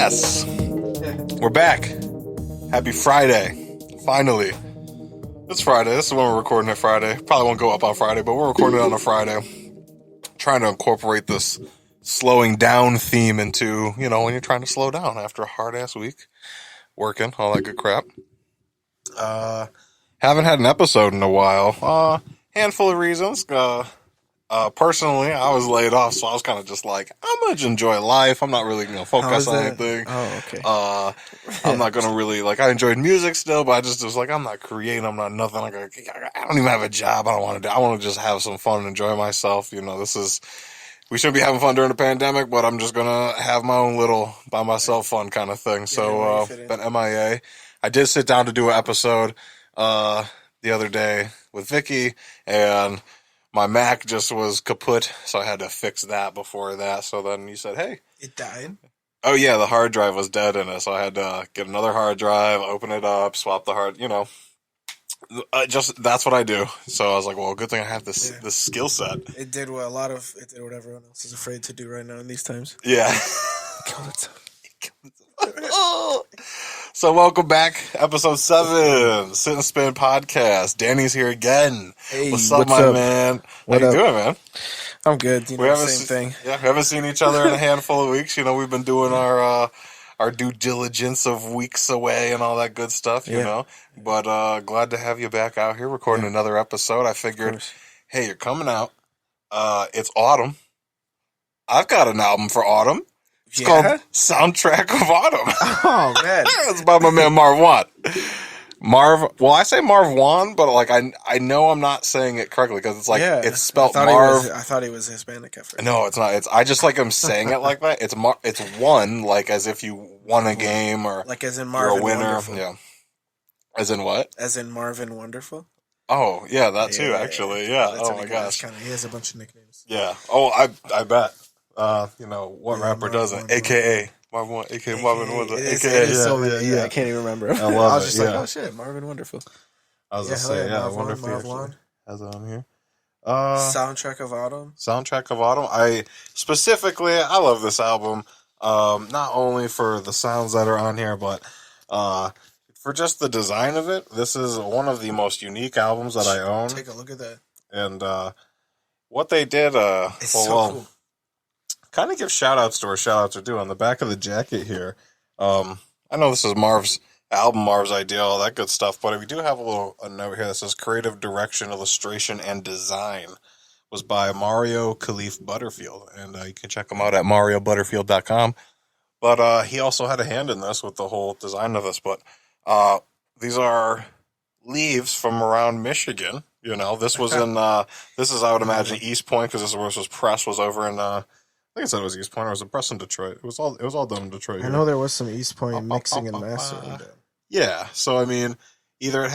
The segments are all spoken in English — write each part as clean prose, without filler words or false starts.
Yes, we're back. Happy Friday. Finally. It's Friday. This is when we're recording it Friday. Probably won't go up on Friday, but we're recording it on a Friday. Trying to incorporate this slowing down theme into, when you're trying to slow down after a hard-ass week. Working, all that good crap. Haven't had an episode in a while. Handful of reasons. Personally, I was laid off, so I was kind of just like, I'm going to enjoy life. I'm not really going to focus on anything. Oh, okay. I'm not going to really, I enjoyed music still, but I just was like, I'm not creating. I'm not nothing. I don't even have a job. I want to just have some fun and enjoy myself. We shouldn't be having fun during the pandemic, but I'm just going to have my own little by myself fun kind of thing. So, been MIA. I did sit down to do an episode, the other day with Vicky, and my Mac just was kaput, so I had to fix that before that. So then you said, hey. It died? Oh, yeah, the hard drive was dead in it, so I had to get another hard drive, open it up, swap the hard, that's what I do. So I was like, well, good thing I have this skill set. It did what everyone else is afraid to do right now in these times. Yeah. Killed itself. So welcome back, episode 7, Sit and Spin podcast. Dany's here again. Hey, what's up, man? How you doing, man? I'm good. Same thing. Yeah, we haven't seen each other in a handful of weeks. We've been doing our due diligence of weeks away and all that good stuff, you know. But glad to have you back out here recording another episode. I figured, hey, you're coming out. It's autumn. I've got an album for autumn. It's called Soundtrack of Autumn. Oh, man. It's by my man Marv Won. I say Marv Won, but I know I'm not saying it correctly because it's it's spelled Marv. I thought he was Hispanic at first. No, it's not. I just like him saying it like that. It's one, like as if you won a game or like as in Marvin you're a winner. Wonderful. Yeah. As in what? As in Marvin Wonderful. Oh yeah, that too. Actually, yeah. Oh my gosh. He has a bunch of nicknames. Yeah. Oh, I bet. What rapper doesn't? AKA Marv Won, AKA Marvin Wonderful. AKA I can't even remember. I love I was it. just like, oh shit, Marvin Wonderful. I was gonna say, I wonder if he actually has it on here. Soundtrack of Autumn. Soundtrack of Autumn. I love this album. Not only for the sounds that are on here, but for just the design of it. This is one of the most unique albums that I own. Take a look at that. And what they did, cool. Kind of give shout-outs to where shout-outs are due. On the back of the jacket here, I know this is Marv's album, Marv's idea, all that good stuff, but we do have a note here that says creative direction, illustration, and design was by Mario Khalif Butterfield, and you can check him out at mariobutterfield.com. But he also had a hand in this with the whole design of this. But these are leaves from around Michigan. This was in this is, I would imagine, East Point, because this is where this was pressed, was over in I think I said it was East Point, or was it pressed in Detroit? It was all done in Detroit. I know there was some East Point mixing and mastering. Yeah, so I mean, either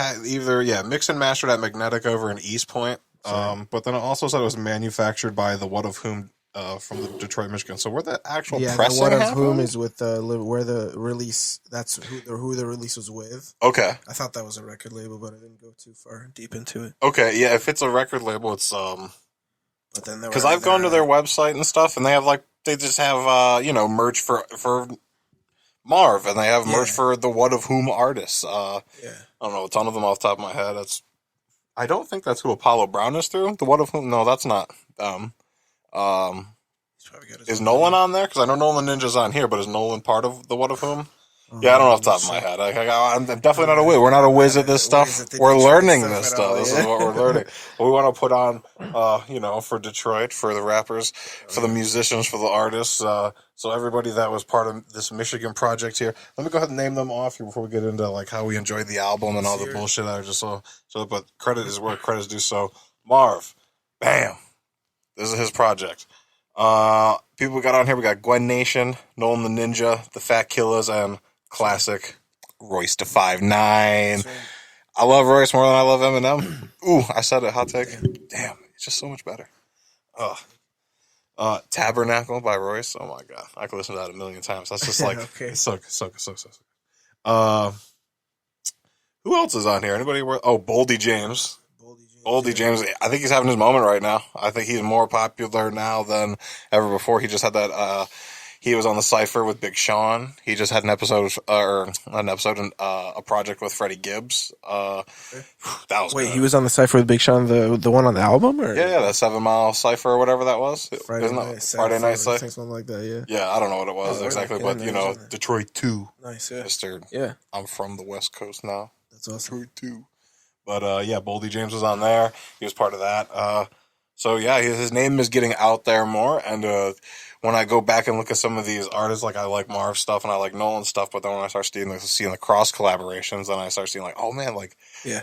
mixed and mastered at Magnetic over in East Point, but then it also said it was manufactured by the What of Whom from the Detroit, Michigan. So where the actual pressing the What happened? of Whom is with where the release. That's who the release was with. Okay, I thought that was a record label, but I didn't go too far deep into it. Okay, yeah, if it's a record label, it's But then because I've gone to their website and stuff, and they have they just have merch for Marv, and they have merch for the What of Whom artists. I don't know a ton of them off the top of my head. I don't think that's who Apollo Brown is through. The What of Whom? No, that's not. Is Nolan on there? Because I know Nolan Ninja's on here, but is Nolan part of the What of Whom? Yeah, I don't know off the top of my head. I'm definitely not a whiz. We're not a whiz at this stuff. We're learning this stuff. This is what we're learning. We want to put on, for Detroit, for the rappers, for the musicians, for the artists. So everybody that was part of this Michigan project here. Let me go ahead and name them off here before we get into how we enjoyed the album and all the bullshit I just saw. But credit is where credit's due. So Marv, bam, this is his project. People we got on here, we got Gwen Nation, Nolan the Ninja, the Fat Killers, and classic Royce da 5'9". I love Royce more than I love Eminem. Ooh, I said it, hot take. Damn, it's just so much better. Tabernacle by Royce. Oh my god, I could listen to that a million times. That's just it's so who else is on here? Anybody? Boldy James. Boldy James. I think he's having his moment right now. I think he's more popular now than ever before. He just had that. He was on the Cypher with Big Sean. He just had a project with Freddie Gibbs. That was Wait, good. he was on the Cypher with Big Sean, the one on the album? Or? Yeah, that 7 Mile Cypher or whatever that was. Friday night Cypher. Something like that, yeah. Yeah, I don't know what it was exactly, but, Detroit 2. Nice, yeah. Mr. Yeah. I'm from the West Coast now. That's awesome. Detroit 2. But, Boldy James was on there. He was part of that. So, yeah, his name is getting out there more, and when I go back and look at some of these artists, like I like Marv stuff and I like Nolan stuff, but then when I start seeing the cross collaborations, then I start seeing like, oh man, like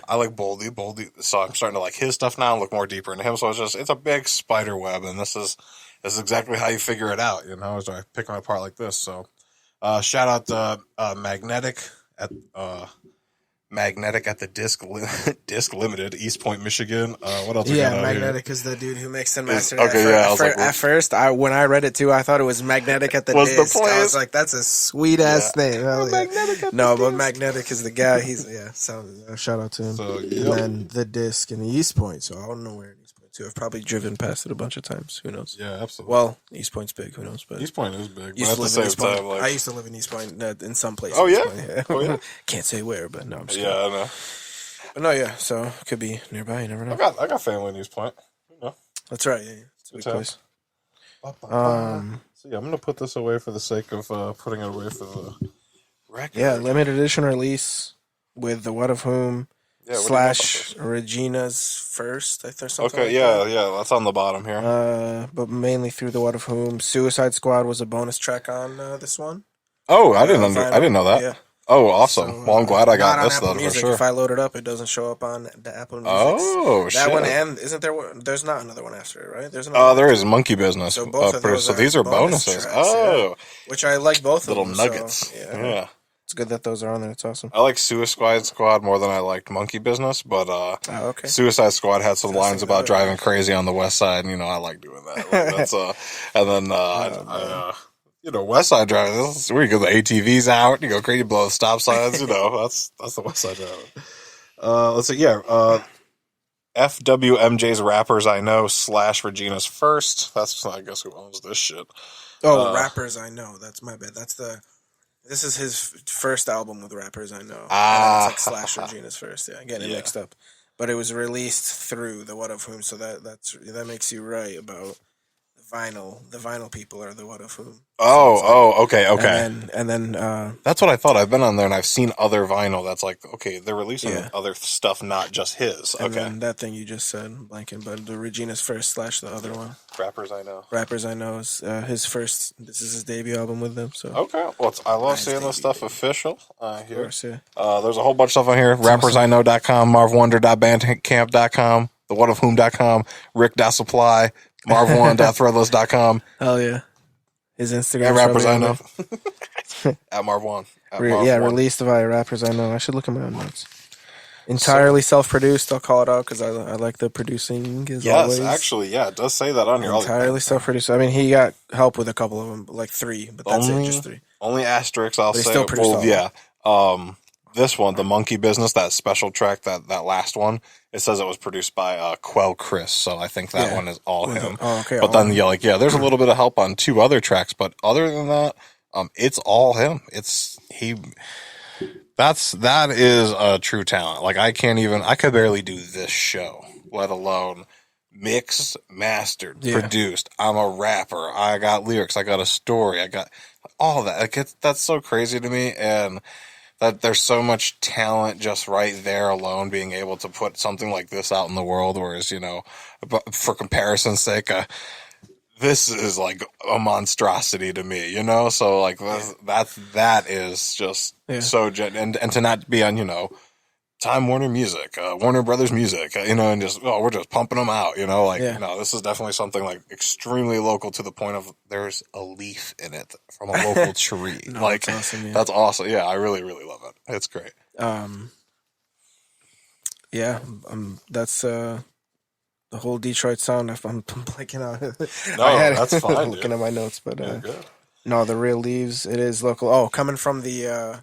I like Boldy, so I'm starting to like his stuff now and look more deeper into him. So it's a big spider web, and this is exactly how you figure it out, as I pick them apart like this. So shout out to Magnetic at the Disc Limited, East Point, Michigan. What else? Yeah, Magnetic is the dude who makes and masters. At first, when I read it too, I thought it was Magnetic at the Disc. I was like, that's a sweet ass name. But Magnetic is the guy. Shout out to him. So, and then the Disc in the East Point. So I don't know where in East Point too. I've probably driven past it a bunch of times. Who knows? Yeah, absolutely. Well, East Point's big. Who knows? But East Point is big. But at the same time, I used to live in East Point in some places. Oh yeah. Oh yeah. Can't say where, but no. I'm just I know. But no, yeah. So could be nearby. You never know. I got family in East Point. That's right. Yeah, it's a big place. So yeah, I'm gonna put this away for the sake of putting it away for the record. Yeah, limited edition release with the What of Whom / Regina's First. I think something. Okay, that's on the bottom here. But mainly through the What of Whom. Suicide Squad was a bonus track on this one. Oh, I didn't know that. Yeah. Oh, awesome. So, well, I'm glad I got this then, for sure. If I load it up, it doesn't show up on the Apple Music. Oh, shit. That one, and isn't there one? There's not another one after it, right? There is Monkey Business. So both of those these are bonuses. Tracks, which I like both little of them. Nuggets. So, yeah. It's good that those are on there. It's awesome. I like Suicide Squad more than I liked Monkey Business, but Suicide Squad had some lines about driving crazy on the West Side, and, I like doing that. That's and then, West Side driving, this is where you go, the ATVs out, you go crazy, blow the stop signs, that's the West Side driving. Let's see, FWMJ's Rappers I Know / Regina's First. That's, I guess, who owns this shit. Rappers I Know. That's my bad. This is his first album with Rappers I Know. And it's like / Regina's First. Yeah, getting it mixed up. But it was released through the What of Whom, so that makes you right about the vinyl people are the What of Whom. Okay. And then that's what I thought. I've been on there and I've seen other vinyl that's like, okay, they're releasing other stuff, not just his. And then that thing you just said, blanking, but the Regina's First / the other one. Rappers I Know is his first. This is his debut album with them. So okay, well, I love seeing this stuff official here. Of course, yeah. There's a whole bunch of stuff on here. RappersIKnow.com, MarvWonder.bandcamp.com, TheWhatOfWhom.com, Rick.supply. MarvWon.threadless.com. Hell yeah. His Instagram. And Rappers I Know. At Marv Won. Released via Rappers I Know. I should look at my own notes. Entirely self-produced. I'll call it out because I like the producing as always. Yes, actually, it does say that on here. Entirely self-produced. I mean, he got help with a couple of them, like 3, but that's just 3. Only asterisks I'll say. Still produced this one, the Monkey Business, that special track, that last one, it says it was produced by Quell Chris, so I think that one is all him. Okay. But then, there's a little bit of help on 2 other tracks, but other than that, it's all him. That is a true talent. Like, I could barely do this show, let alone mixed, mastered, produced. I'm a rapper. I got lyrics. I got a story. I got all that. Like, that's so crazy to me, and that there's so much talent just right there alone, being able to put something like this out in the world. Whereas, for comparison's sake, this is like a monstrosity to me, So like that is just so and to not be on Time Warner Music, Warner Brothers Music, and just we're just pumping them out, No, this is definitely something like extremely local to the point of there's a leaf in it from a local tree. That's awesome. That's awesome. Yeah, I really really love it. It's great. That's the whole Detroit sound. If I'm blanking out, that's fine. Looking at my notes, but no, the real leaves. It is local. Oh, coming from the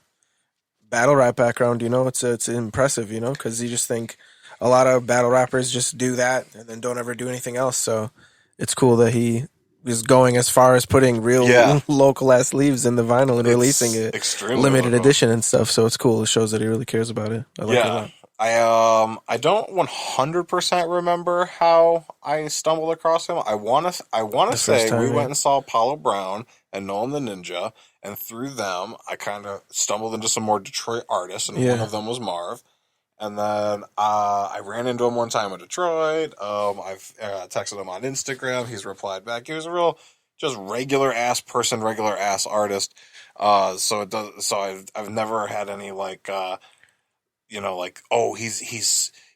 battle rap background, it's impressive, because you just think a lot of battle rappers just do that and then don't ever do anything else. So it's cool that he is going as far as putting real local ass sleeves in the vinyl and releasing it limited edition and stuff. So it's cool. It shows that he really cares about it. I like it a lot. I don't 100% remember how I stumbled across him. I want to say we went and saw Apollo Brown and Nolan the Ninja, and through them I kind of stumbled into some more Detroit artists, and one of them was Marv. And then I ran into him one time in Detroit. I've texted him on Instagram. He's replied back. He was a real just regular ass person, regular ass artist. So I've never had any like.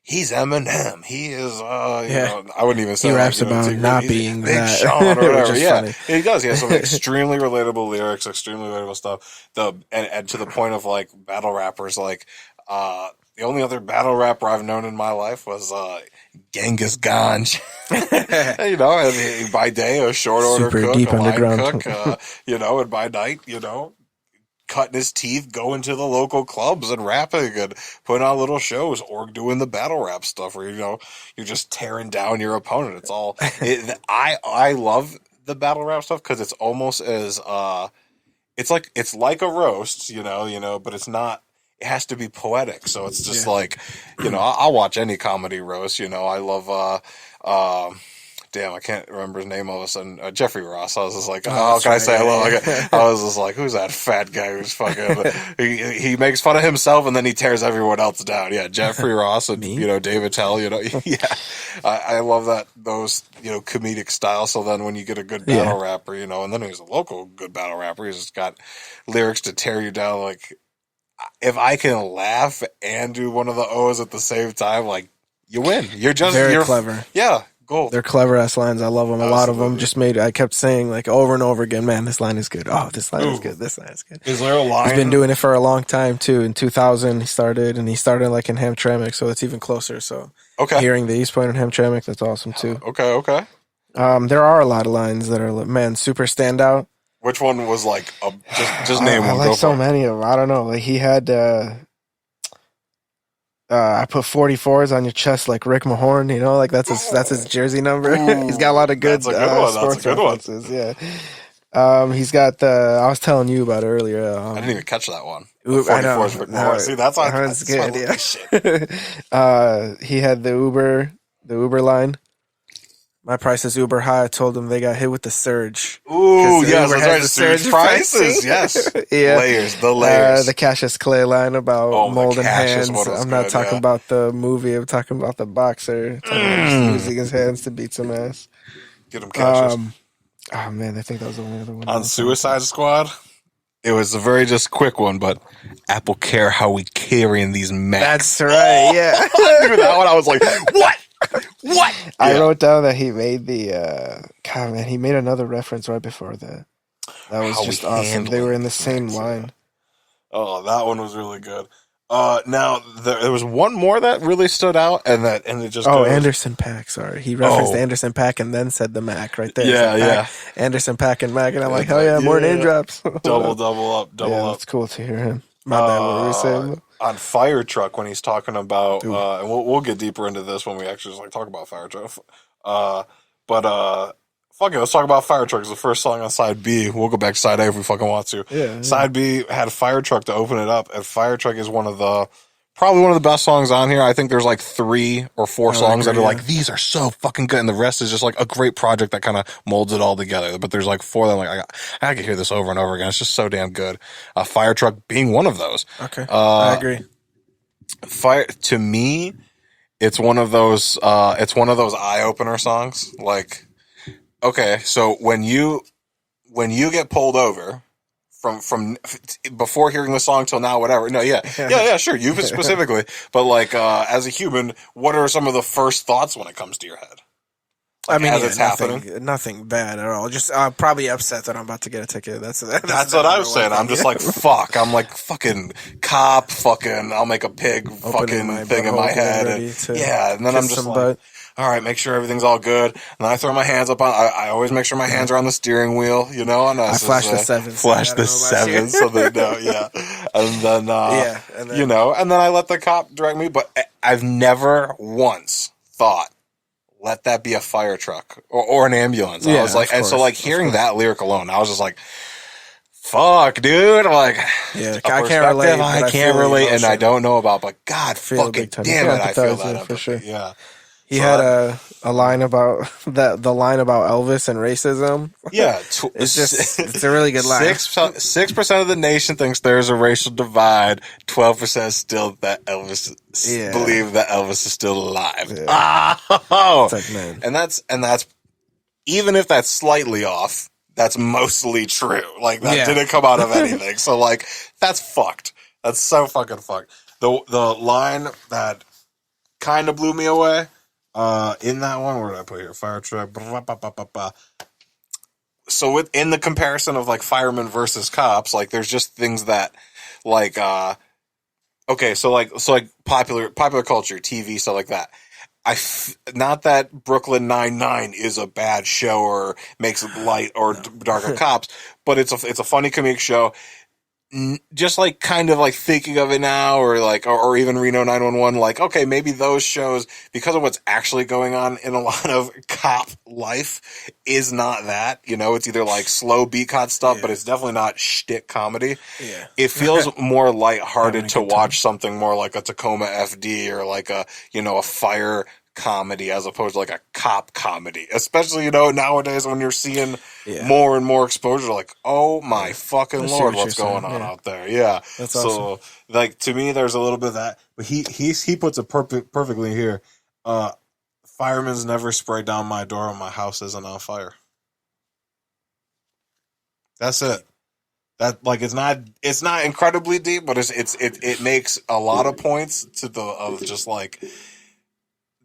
He's Eminem. He is, I wouldn't even say he raps about not being Big that. Sean or whatever. Funny. He does. He has some extremely relatable lyrics, extremely relatable stuff. And to the point of like battle rappers, like, the only other battle rapper I've known in my life was, Genghis Ganj. And by day, a short order super cook, deep a line underground cook, and by night, cutting his teeth, going to the local clubs and rapping and putting on little shows or doing the battle rap stuff where, you're just tearing down your opponent. It's all, I love the battle rap stuff because it's almost as, it's like a roast, but it's not, it has to be poetic. So it's just like, I'll watch any comedy roast, I love, damn, I can't remember his name all of a sudden. Jeffrey Ross. I was just like, I was just like, who's that fat guy who's fucking, he makes fun of himself and then he tears everyone else down. Yeah, Jeffrey Ross and, David Tell, I love that, those, comedic style. So then when you get a good battle rapper, and then he's a local good battle rapper, he's just got lyrics to tear you down. Like, if I can laugh and do one of the O's at the same time, like, you win. You're clever. Yeah. Gold. They're clever ass lines. I love them. A lot of them just I kept saying like over and over again, man, this line is good. Oh, this line is good. This line is good. Is there a line? He's been doing it for a long time too. In 2000 he started like in Hamtramck, so it's even closer. So hearing the East Point and Hamtramck, that's awesome too. Okay. There are a lot of lines that are, man, super standout. Which one was like, just name one. I like so many of them. I don't know. Like he had, I put 44s on your chest like Rick Mahorn, like that's his jersey number. He's got a lot of good, sports references. Yeah. He's got I was telling you about it earlier. I didn't even catch that one. 44s Rick Mahorn. See, that's good. Yeah. He had the Uber line. My price is uber high. I told them they got hit with the surge. Ooh, yes, that's right. Surge prices, yes. Yeah. The layers. The Cassius Clay line about molding hands. I'm not talking about the movie. I'm talking about the boxer. Using his hands to beat some ass. Get him Cassius. Oh, man, I think that was the only other one. On Suicide Squad, it was a very just quick one, but Apple care how we carrying these Macs. That's right, yeah. Dude, that one, I was like, what? What? I wrote down that he made he made another reference right before that. That was just awesome. They were in the same line. Oh, that one was really good. Now there was one more that really stood out, and it just Anderson .Paak. Sorry, he referenced Anderson .Paak and then said the Mac right there. Yeah. Anderson .Paak and Mac, and I'm like, hell yeah, more name drops. double up. It's cool to hear him. My bad. What were you saying? On Fire Truck, when he's talking about, and we'll get deeper into this when we actually just talk about Fire Truck. Fuck it, let's talk about Fire Truck. It's the first song on side B. We'll go back to side A if we fucking want to. Yeah. Side B had Fire Truck to open it up, and Fire Truck is probably one of the best songs on here. I think there's like 3 or 4 songs that are like, these are so fucking good, and the rest is just like a great project that kind of molds it all together. But there's like 4 that I'm like, I could hear this over and over again. It's just so damn good. Fire Truck being one of those. Okay, I agree. To me, it's one of those eye opener songs. Like, okay, so when you get pulled over from before hearing the song till now, whatever. No, yeah, sure, you specifically. But like, as a human, what are some of the first thoughts when it comes to your head? Like, it's happening? Nothing bad at all. Just probably upset that I'm about to get a ticket. That's what I was saying. I'm just like, fuck. I'm like, fucking cop, fucking, I'll make a pig fucking thing in my head. And then I'm just like, all right, make sure everything's all good. And then I throw my hands up on, I always make sure my hands are on the steering wheel, and I flash the 7. Flash the 7 so they know, yeah. And then, and then I let the cop direct me, but I've never once thought, let that be a fire truck or an ambulance. Yeah, I was like, and course, so like hearing that lyric alone, I was just like, fuck, dude. Like, yeah, I can't relate. I can't relate, and I don't know about, but God fucking damn it, I feel that for sure. Yeah. He had a line about the line about Elvis and racism. Yeah, it's a really good line. 6% of the nation thinks there's a racial divide. 12% still that Elvis believe that Elvis is still alive. Yeah. Oh, it's like, man. And that's even if that's slightly off, that's mostly true. Like that didn't come out of anything. So like that's fucked. That's so fucking fucked. The line that kind of blew me away. In that one, where did I put here? Fire truck. So in the comparison of like firemen versus cops, like there's just things that like okay, so like popular culture, TV, stuff like that. Not that Brooklyn Nine-Nine is a bad show or makes it light or darker cops, but it's a funny comedic show. Just like kind of like thinking of it now, or like or even Reno 911, like okay, maybe those shows, because of what's actually going on in a lot of cop life, is not that, you know, it's either like slow beat cop stuff, but it's definitely not shtick comedy. Yeah, it feels more lighthearted to watch something more like a Tacoma FD or like a, you know, a fire comedy as opposed to like a cop comedy, especially, you know, nowadays when you're seeing more and more exposure, like, oh my fucking Lord, what's going on out there? Yeah. That's awesome. So like, to me, there's a little bit of that, but he puts it perfectly here. Firemen's never spray down my door when my house isn't on fire. That's it. That, like, it's not incredibly deep, but it makes a lot of points to of just like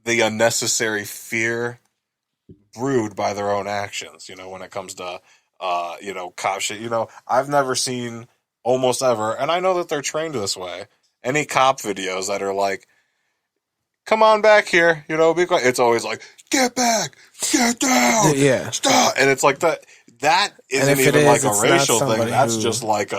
the unnecessary fear brewed by their own actions, you know, when it comes to, you know, cop shit. You know, I've never seen almost ever, and I know that they're trained this way, any cop videos that are like, come on back here, you know, it's always like, get back, get down, stop. And it's like that isn't even like a racial thing. That's just like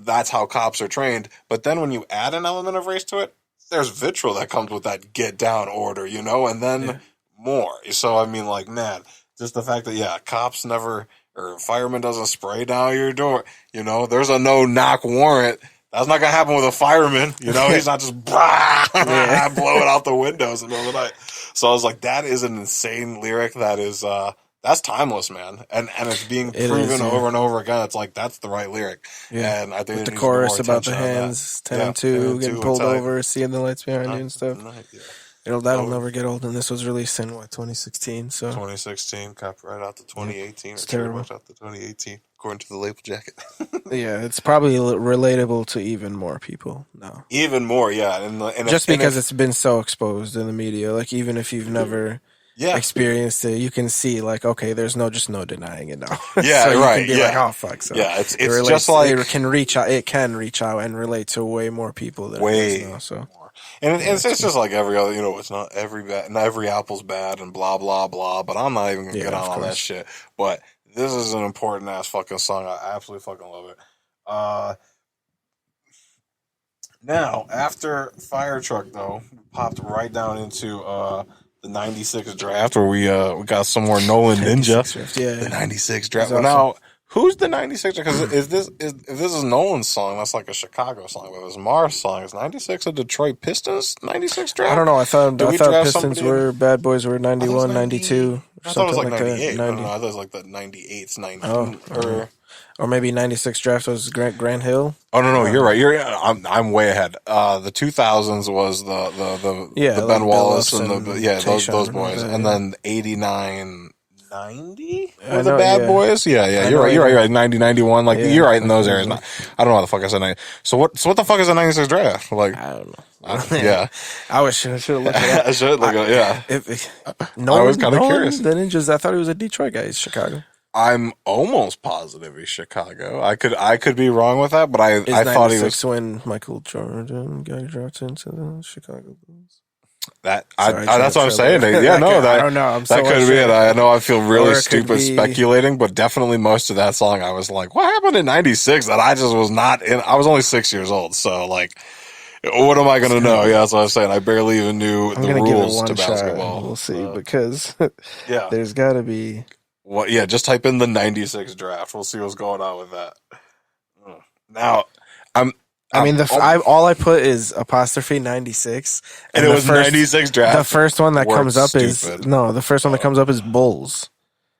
that's how cops are trained. But then when you add an element of race to it, there's vitriol that comes with that get down order, you know, and then more. So, I mean, like, man, just the fact that, cops never, or fireman doesn't spray down your door, you know, there's a no knock warrant. That's not going to happen with a fireman, you know, he's not just blowing out the windows in the middle of the night. So I was like, that is an insane lyric that is, that's timeless, man. And it's being proven over and over again. It's like, that's the right lyric. Yeah. And I think with the chorus about the hands, 10 and 2, getting pulled over, seeing the lights behind you and stuff. That'll never get old. And this was released in, 2016? So 2016, copyright out to 2018. It's terrible. Out to 2018, according to the label jacket. Yeah, it's probably relatable to even more people now. Even more, yeah. And just because it's been so exposed in the media. Like, even if you've never... experienced it, you can see like, okay, there's no denying it now. Yeah, so you right. Can be like, oh fuck. So yeah, it's just like it can reach out. It can reach out and relate to way more people than it does now. So more. And it's just like every other, you know, it's not every apple's bad and blah blah blah. But I'm not even gonna get on all that shit. But this is an important ass fucking song. I absolutely fucking love it. Now after Fire Truck though, we popped right down into the 96 draft, where we got some more Nolan Ninja. The 96 draft. Well, now, who's the 96? Because if this is Nolan's song, that's like a Chicago song. But if it's Marv's song, is 96 a Detroit Pistons 96 draft? I don't know. I thought Pistons were Bad Boys were 91, 92. I thought it was like 98. No, I thought it was like the 98's 19. Or maybe 96 draft was Grant Hill. Oh no, you're right. I'm way ahead. The 2000s was the Ben Wallace and those boys, and then 89, 90 were the Bad Boys. Yeah. You're right. 90, 91. Like you're right in those areas. I don't know how the fuck I said 90. So what the fuck is a 96 draft? Like I don't know. I should have looked at that. I should look at it. I was kind of curious. The Ninjas. I thought he was a Detroit guy. He's Chicago. I'm almost positive he's Chicago. I could be wrong with that, but I thought he was when Michael Jordan got drafted into the Chicago Bulls. That's what I'm saying. Yeah, no, I don't know. That could be it. I know I feel really stupid speculating, but definitely most of that song, I was like, what happened in 96 that I just was not in? I was only 6 years old, so like, What am I going to know? Yeah, that's what I was saying. I barely even knew the rules to basketball. We'll see, because yeah, there's got to be. What? Yeah, just type in the '96 draft. We'll see what's going on with that. Now, all I put is apostrophe 96, and it was 96 draft. The first one that comes up that comes up is Bulls.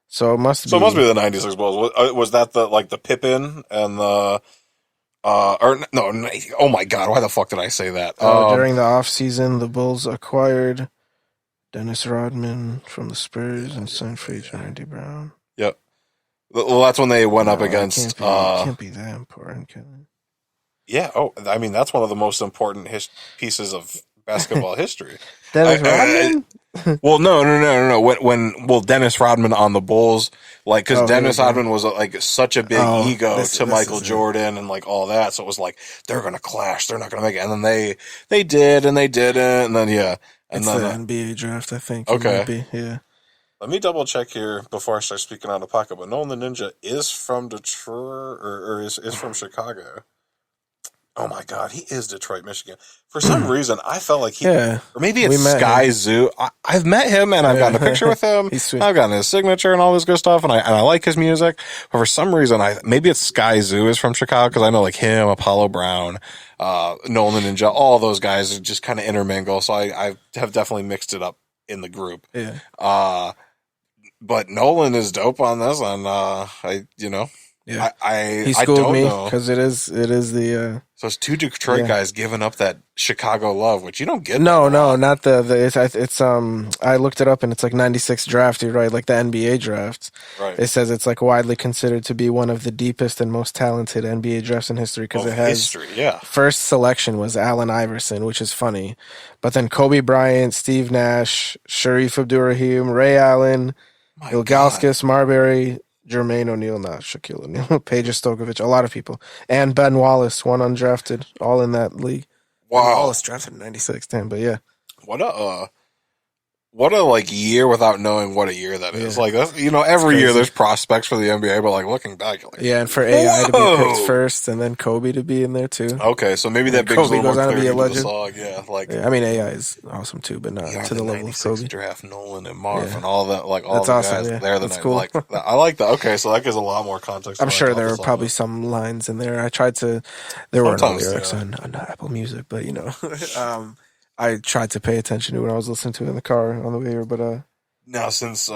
So it must be. So it must be the '96 Bulls. Was that the Pippen and the? Oh my God! Why the fuck did I say that? During the offseason, the Bulls acquired Dennis Rodman from the Spurs and signed free agent Randy Brown. Yep. Well, that's when they went up against. Can't be that important, can it? Yeah. Oh, I mean, that's one of the most important pieces of basketball history. Dennis Rodman? Well, no. When Dennis Rodman on the Bulls, because Dennis Rodman was such a big ego to Michael Jordan and all that, so it was they're gonna clash, they're not gonna make it, and then they did, and they didn't, and then it's the NBA draft, I think. Okay, yeah. Let me double check here before I start speaking out of pocket. But Nolan the Ninja is from Detroit or is from Chicago. Oh my God, he is Detroit, Michigan. For some reason, I felt like or maybe it's Sky Zoo. I've met him and I've gotten a picture with him. He's sweet. I've gotten his signature and all this good stuff, and I like his music. But for some reason, maybe it's Sky Zoo is from Chicago, because I know him, Apollo Brown, Nolan the Ninja, all those guys just kind of intermingle. So I have definitely mixed it up in the group. Yeah. But Nolan is dope on this, and Yeah. He schooled me, because it is the. So it's two Detroit guys giving up that Chicago love, which you don't get. No, not it's I looked it up, and it's 96 draft. You're right, the NBA draft. Right. It says it's widely considered to be one of the deepest and most talented NBA drafts in history, because it has history. Yeah. First selection was Allen Iverson, which is funny, but then Kobe Bryant, Steve Nash, Sharif Abdul-Rahim, Ray Allen, Ilgauskas, Marbury, Jermaine O'Neal, not Shaquille O'Neal, Peja Stokovich, a lot of people. And Ben Wallace, one undrafted, all in that league. Wow. Ben Wallace drafted in 96, damn, but yeah. What a year without knowing what a year that is. Every year there's prospects for the NBA, but looking back, yeah, and for AI to be picked first, and then Kobe to be in there too. Okay, so maybe that big Kobe goes on to be a legend. Yeah, AI is awesome too, but not to the level of Kobe. Draft Nolan and Marv and all that, all that's the awesome, guys. Yeah. They're the that's cool. I like that. Okay, so that gives a lot more context. I'm sure there were probably some lines in there. I tried to. There were no lyrics on Apple Music, but I tried to pay attention to what I was listening to in the car on the way here, but now since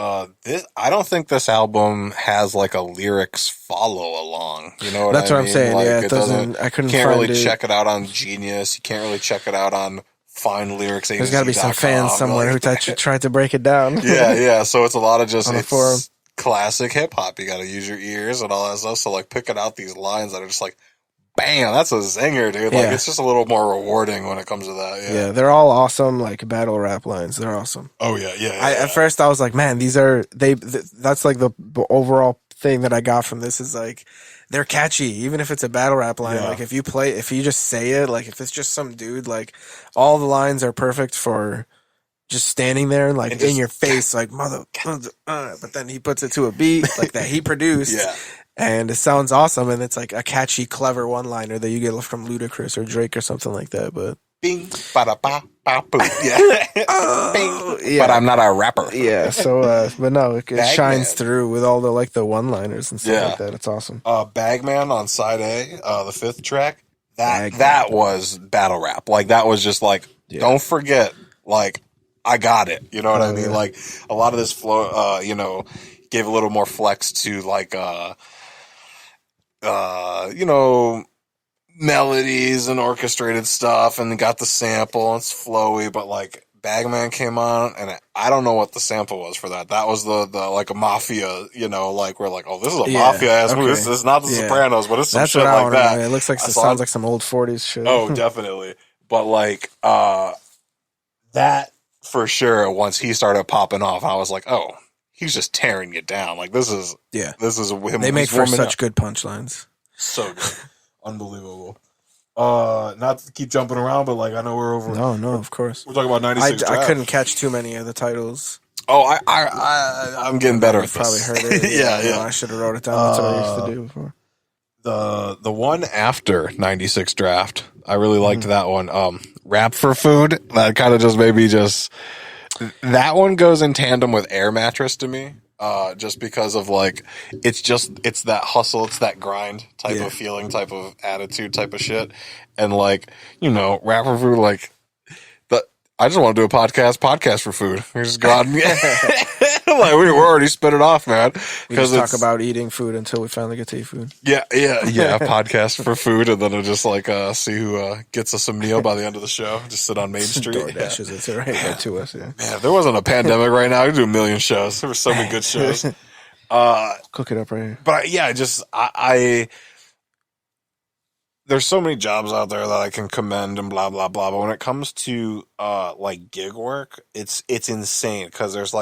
this, I don't think this album has a lyrics follow along. You know what that's I what mean? I'm saying. Yeah, it doesn't. I couldn't. Can't really check it out on Genius. You can't really check it out on Find Lyrics. There's got to be some fans somewhere who tried to break it down. Yeah. So it's a lot of just on the forum. Classic hip hop. You got to use your ears and all that stuff. So picking out these lines that are just bam, that's a zinger, dude. It's just a little more rewarding when it comes to that. Yeah, they're all awesome, battle rap lines. They're awesome. Oh, yeah. At first, I was like, man, these are, that's the overall thing that I got from this is they're catchy, even if it's a battle rap line. Yeah. If you just say it, if it's just some dude, all the lines are perfect for just standing there and in your face, mother, but then he puts it to a beat that he produced. Yeah. And it sounds awesome, and it's a catchy, clever one-liner that you get from Ludacris or Drake or something like that. But bing, ba ba ba boom, yeah, bing. But I'm not a rapper. Yeah. So, but no, it shines through with all the one-liners and stuff like that. It's awesome. Bagman on side A, the 5th track. That was battle rap. That was just don't forget. I got it. You know what I mean? A lot of this flow. Gave a little more flex to melodies and orchestrated stuff, and got the sample, and it's flowy, but Bagman came on, and I don't know what the sample was for that. That was the a mafia, we're oh, this is a mafia ass movie. This is not the Sopranos, but it's some shit that. It looks it sounds like some old 40s shit. Oh, definitely. But that for sure, once he started popping off, I was oh, he's just tearing it down. This is him. They make for such good punchlines. So good. Unbelievable. Not to keep jumping around, but I know we're over. No, of course. We're talking about 96 I couldn't catch too many of the titles. Oh, I'm getting better at this. Probably heard it. Yeah. I should have wrote it down. That's what I used to do before. The one after 96 Draft, I really liked that one. Rap for Food, that kind of just made me that one goes in tandem with Air Mattress to me. Just because of like, it's that hustle, it's that grind type of feeling, type of attitude, type of shit. And like, Rap for Food, like, I just want to do a podcast for food. We just go out and like we're already spit it off, man. We just talk about eating food until we finally get to eat food. Yeah. Podcast for food, and then it'll just like see who gets us some meal by the end of the show. Just sit on Main Street. DoorDashes it right to us. Yeah. Man, if there wasn't a pandemic right now, I'd do a million shows. There were so many good shows. Cook it up right here. But I there's so many jobs out there that I can commend and blah blah blah. But when it comes to like gig work, it's insane because there's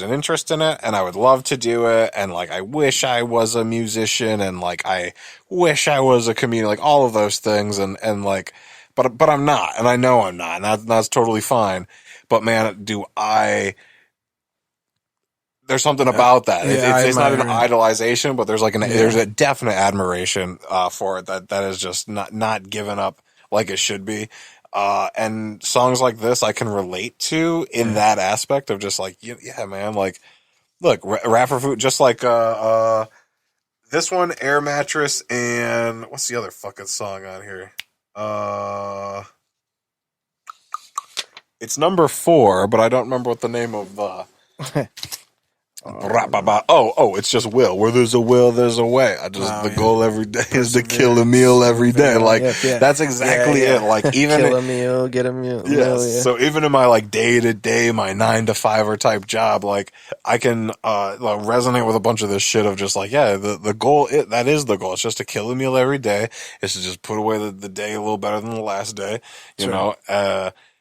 an interest in it, and I would love to do it, and like I wish I was a musician, and like I wish I was a comedian, like all of those things, and like, but I'm not, and I know I'm not, and that's totally fine. But man, there's something about that. It's not an idolization, but there's like there's a definite admiration for it that is just not given up like it should be. And songs like this I can relate to in that aspect of just like, yeah, man, like, look, Rap for Food, just like this one, Air Mattress, and what's the other fucking song on here? It's number 4, but I don't remember what the name of it's just will. Where there's a will, there's a way. The goal every day is to kill a meal every day. Like that's exactly it. Like even kill a meal, get a meal. Yes. So even in my like day to day, my 9 to 5 type job, like I can resonate with a bunch of this shit of just like, the goal. That is the goal. It's just to kill a meal every day. It's to just put away the day a little better than the last day. You know,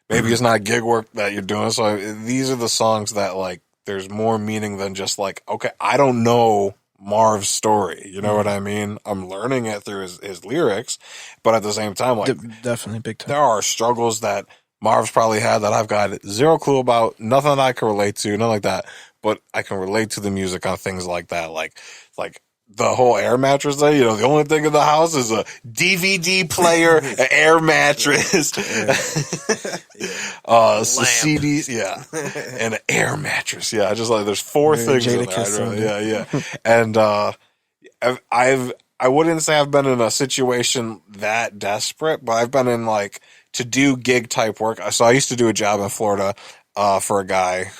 maybe it's not gig work that you're doing. So these are the songs that like. There's more meaning than just like, okay, I don't know Marv's story. You know what I mean? I'm learning it through his lyrics, but at the same time, like, definitely big time. There are struggles that Marv's probably had that I've got zero clue about, nothing that I can relate to, nothing like that, but I can relate to the music on things like that. Like the whole Air Mattress thing, the only thing in the house is a DVD player, an Air Mattress, some CDs, and an Air Mattress. Yeah, I just like, there's 4 things in there. And I wouldn't say I've been in a situation that desperate, but I've been in like to do gig type work. So I used to do a job in Florida for a guy.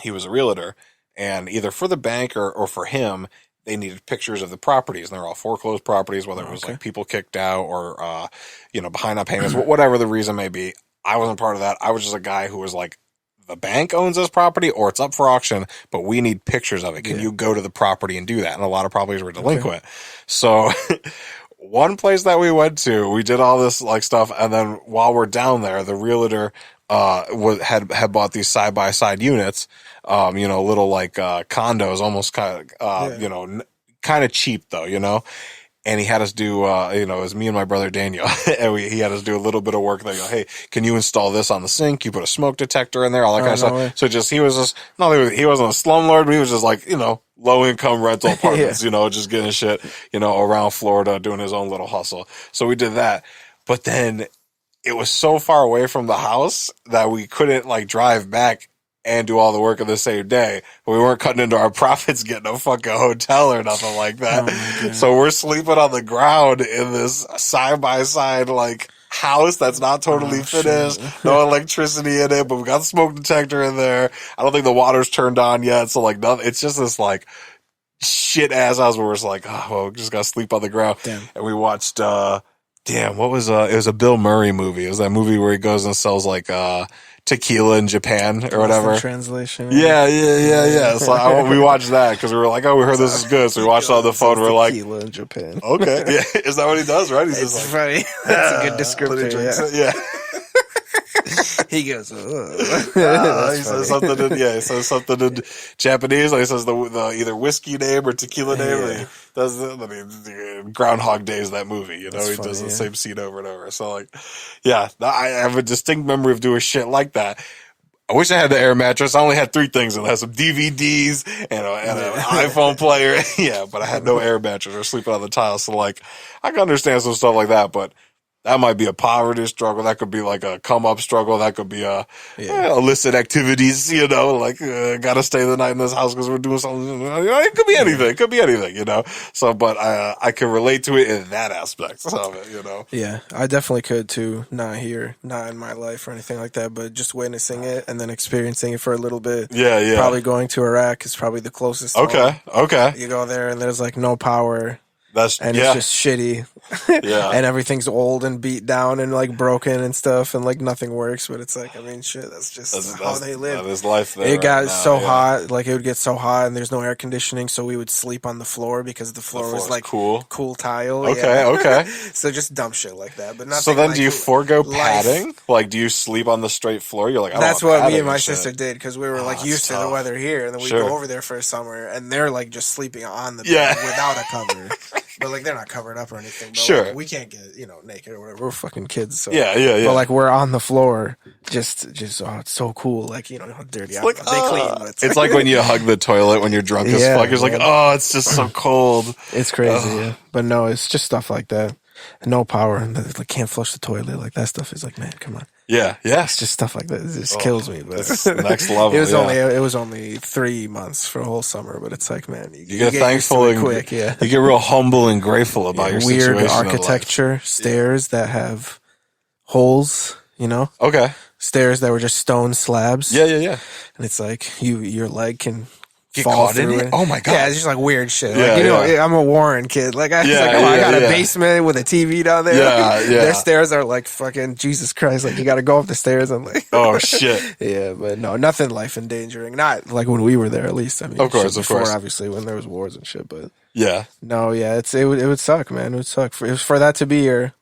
He was a realtor. And either for the bank or for him, they needed pictures of the properties. And they're all foreclosed properties, whether it was like people kicked out or, behind on payments, whatever the reason may be. I wasn't part of that. I was just a guy who was like, the bank owns this property or it's up for auction, but we need pictures of it. Can you go to the property and do that? And a lot of properties were delinquent. So one place that we went to, we did all this like stuff. And then while we're down there, the realtor had bought these side-by-side units, little like condos, almost kind of, kind of cheap though, and he had us do, it was me and my brother Daniel, and he had us do a little bit of work. They go, hey, can you install this on the sink? You put a smoke detector in there, all that kind of stuff. So he wasn't a slumlord, but he was just like, low-income rental apartments, just getting shit, around Florida, doing his own little hustle. So we did that. But then it was so far away from the house that we couldn't like drive back and do all the work of the same day. We weren't cutting into our profits getting a fucking hotel or nothing like that. So we're sleeping on the ground in this side-by-side like house that's not totally finished. No electricity in it, but we got the smoke detector in there. I don't think the water's turned on yet. So like nothing. It's just this like shit ass house where we're just like, oh, well, we just gotta sleep on the ground. And we watched, what was it was a Bill Murray movie. It was that movie where he goes and sells like tequila in Japan or whatever. Translation. Yeah. So we watched that because we were like, oh, we heard this is good. So we watched it on the phone. We're like, tequila in Japan. Okay, yeah, is that what he does? Right? He's just like, funny. That's a good descriptor. Yeah. He goes, he says something in Japanese. Like he says the either whiskey name or tequila name. Yeah. He does the Groundhog Days, that movie. He does the same scene over and over. So like, I have a distinct memory of doing shit like that. I wish I had the air mattress. I only had 3 things. It had some DVDs and an iPhone player. Yeah, but I had no air mattress or sleeping on the tile. So, like, I can understand some stuff like that, but that might be a poverty struggle. That could be like a come up struggle. That could be illicit activities, you know, like gotta stay the night in this house because we're doing something. It could be anything. It could be anything, you know. So, but I can relate to it in that aspect of it, you know. Yeah, I definitely could too. Not here, not in my life or anything like that, but just witnessing it and then experiencing it for a little bit. Yeah, yeah. Probably going to Iraq is probably the closest. Okay, okay. You go there and there's like no power. It's just shitty. Yeah. And everything's old and beat down and like broken and stuff and like nothing works, but it's like, I mean, shit, that's just how they live. That is life there. It got so hot, like it would get so hot and there's no air conditioning, so we would sleep on the floor because the floor was like cool tile. Okay, okay. So just dumb shit like that. But nothing. So then do you forego padding? Like, do you sleep on the straight floor? You're like, that's what me and my sister did because we were like used to the weather here, and then we go over there for a summer and they're like just sleeping on the bed without a cover. But like they're not covered up or anything. But like, we can't get naked or whatever. We're fucking kids. So. Yeah. But like we're on the floor, just it's so cool. Like how dirty. They clean. But it's like when you hug the toilet when you're drunk as fuck. You're like, it's just so cold. It's crazy. Yeah. But no, it's just stuff like that. No power and like can't flush the toilet. Like that stuff is like, man, come on. Yeah. It's just stuff like that. It just kills me. But it's next level. It was only 3 months for a whole summer, but it's like, man, you get thankful and quick. Yeah, you get real humble and grateful about your weird situation architecture. Stairs that have holes. Okay. Stairs that were just stone slabs. Yeah. And it's like your leg can get fall caught through in it. Oh my god! Yeah, it's just like weird shit. Yeah, like, I'm a Warren kid. Like I got a basement with a TV down there. Yeah. Their stairs are like fucking Jesus Christ. Like you got to go up the stairs and like. Oh shit. Yeah, but no, nothing life endangering. Not like when we were there, at least. I mean, of course. Obviously, when there was wars and shit. But yeah. No, yeah, it would suck, man. It would suck for that to be your.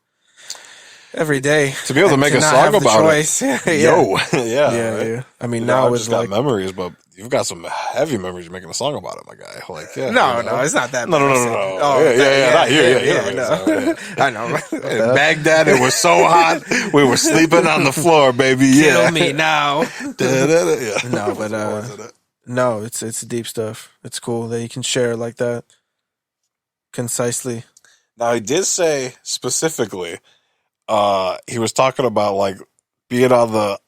Every day to be able to make a song about it. Yeah. I mean, now it's got memories, but you've got some heavy memories making a song about it, my guy. Like, no, it's not that. No. Oh, not here. No. I know. In Baghdad, it was so hot, we were sleeping on the floor, baby. Kill me now. No, but no, it's deep stuff. It's cool that you can share like that concisely. Now, he did say specifically. He was talking about like being on the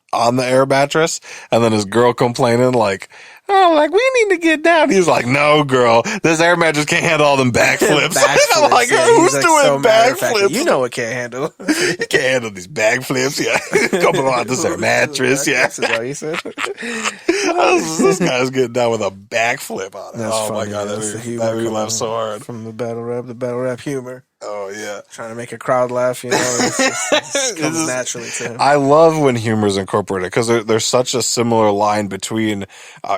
air mattress, and then his girl complaining like, we need to get down. He's like, no, girl, this air mattress can't handle all them backflips. I'm like, who's doing backflips? You know it can't handle. You can't handle these backflips. Yeah, coming on this air mattress. Yeah, that's what you said. This guy's getting down with a backflip on it. That's funny, my god, that made me laugh so hard from the battle rap humor. Oh yeah, trying to make a crowd laugh, it comes naturally to him. I love when humor is incorporated because there's such a similar line between